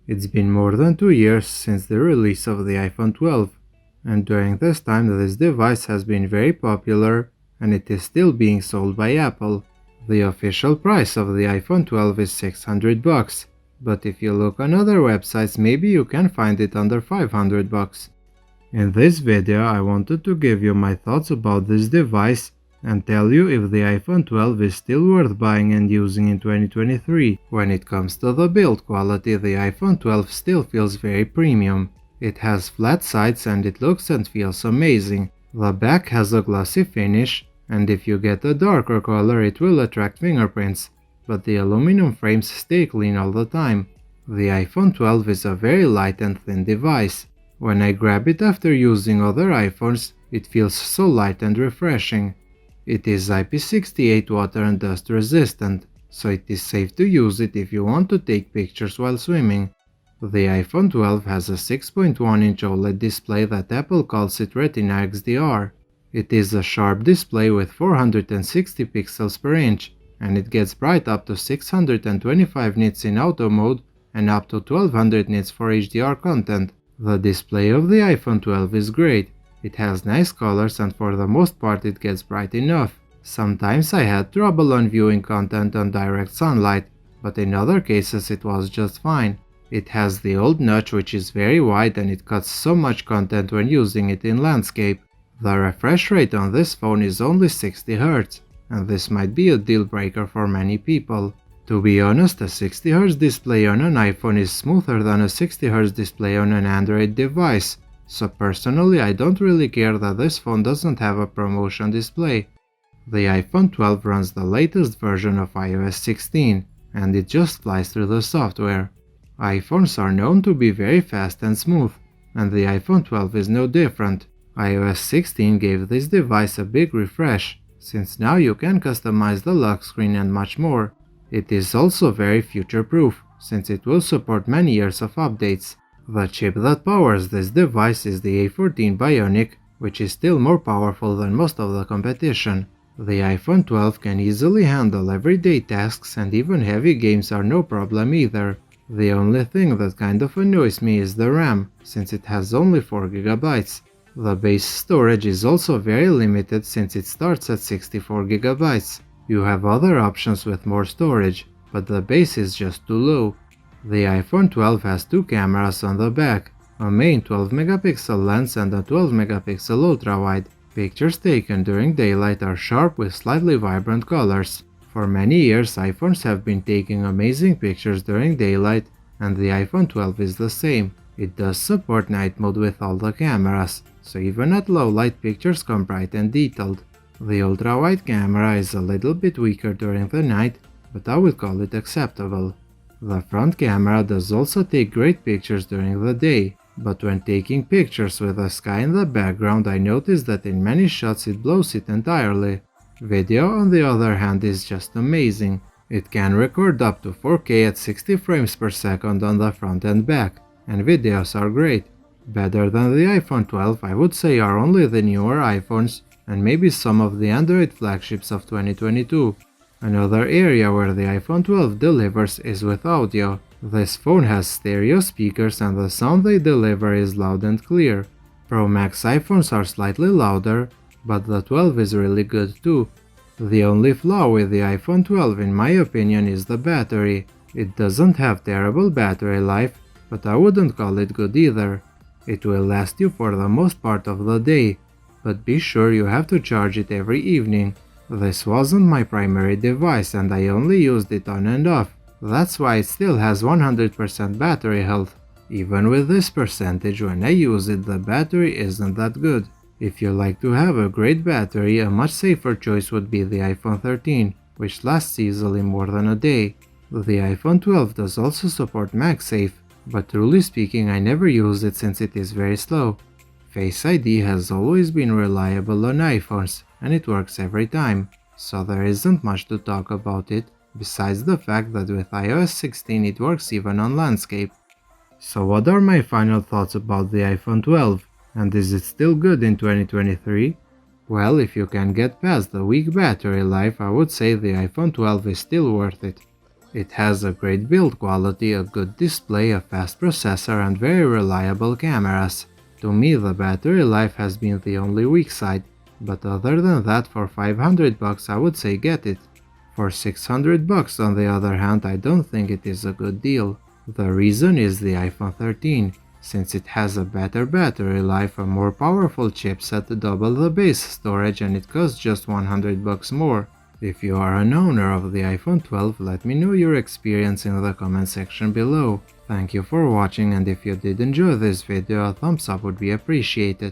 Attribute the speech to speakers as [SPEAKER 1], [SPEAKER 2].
[SPEAKER 1] It's been more than 2 years since the release of the iPhone 12, and during this time this device has been very popular and it is still being sold by Apple. The official price of the iPhone 12 is $600, but if you look on other websites maybe you can find it under $500. In this video I wanted to give you my thoughts about this device and tell you if the iPhone 12 is still worth buying and using in 2023. When it comes to the build quality, the iPhone 12 still feels very premium. It has flat sides and it looks and feels amazing. The back has a glossy finish, and if you get a darker color it will attract fingerprints, but the aluminum frames stay clean all the time. The iPhone 12 is a very light and thin device. When I grab it after using other iPhones, it feels so light and refreshing. It is IP68 water and dust resistant, so it is safe to use it if you want to take pictures while swimming. The iPhone 12 has a 6.1-inch OLED display that Apple calls it Retina XDR. It is a sharp display with 460 pixels per inch, and it gets bright up to 625 nits in auto mode and up to 1200 nits for HDR content. The display of the iPhone 12 is great. It has nice colors and for the most part it gets bright enough. Sometimes I had trouble on viewing content on direct sunlight, but in other cases it was just fine. It has the old notch which is very wide and it cuts so much content when using it in landscape. The refresh rate on this phone is only 60 Hz, and this might be a deal breaker for many people. To be honest, a 60 Hz display on an iPhone is smoother than a 60 Hz display on an Android device. So personally I don't really care that this phone doesn't have a promotion display. The iPhone 12 runs the latest version of iOS 16 and it just flies through the software. iPhones are known to be very fast and smooth, and the iPhone 12 is no different. iOS 16 gave this device a big refresh, since now you can customize the lock screen and much more. It is also very future-proof, since it will support many years of updates. The chip that powers this device is the A14 Bionic, which is still more powerful than most of the competition. The iPhone 12 can easily handle everyday tasks and even heavy games are no problem either. The only thing that kind of annoys me is the RAM, since it has only 4GB. The base storage is also very limited since it starts at 64GB. You have other options with more storage, but the base is just too low. The iPhone 12 has two cameras on the back, a main 12-megapixel lens and a 12-megapixel ultra-wide. Pictures taken during daylight are sharp with slightly vibrant colors. For many years iPhones have been taking amazing pictures during daylight, and the iPhone 12 is the same. It does support night mode with all the cameras, so even at low light pictures come bright and detailed. The ultra-wide camera is a little bit weaker during the night, but I would call it acceptable. The front camera does also take great pictures during the day, but when taking pictures with the sky in the background I noticed that in many shots it blows it entirely. Video on the other hand is just amazing. It can record up to 4K at 60 frames per second on the front and back, and videos are great. Better than the iPhone 12 I would say are only the newer iPhones and maybe some of the Android flagships of 2022. Another area where the iPhone 12 delivers is with audio. This phone has stereo speakers and the sound they deliver is loud and clear. Pro Max iPhones are slightly louder, but the 12 is really good too. The only flaw with the iPhone 12 in my opinion is the battery. It doesn't have terrible battery life, but I wouldn't call it good either. It will last you for the most part of the day, but be sure you have to charge it every evening. This wasn't my primary device and I only used it on and off. That's why it still has 100% battery health. Even with this percentage, when I use it the battery isn't that good. If you like to have a great battery, a much safer choice would be the iPhone 13, which lasts easily more than a day. The iPhone 12 does also support MagSafe, but truly speaking I never use it since it is very slow. Face ID has always been reliable on iPhones, and it works every time, so there isn't much to talk about it, besides the fact that with iOS 16 it works even on landscape. So what are my final thoughts about the iPhone 12, and is it still good in 2023? Well, if you can get past the weak battery life, I would say the iPhone 12 is still worth it. It has a great build quality, a good display, a fast processor, and very reliable cameras. To me, the battery life has been the only weak side, but other than that, for $500 I would say get it. For $600 on the other hand, I don't think it is a good deal. The reason is the iPhone 13, since it has a better battery life, a more powerful chipset, double the base storage, and it costs just $100 more. If you are an owner of the iPhone 12, let me know your experience in the comment section below. Thank you for watching, and if you did enjoy this video, a thumbs up would be appreciated.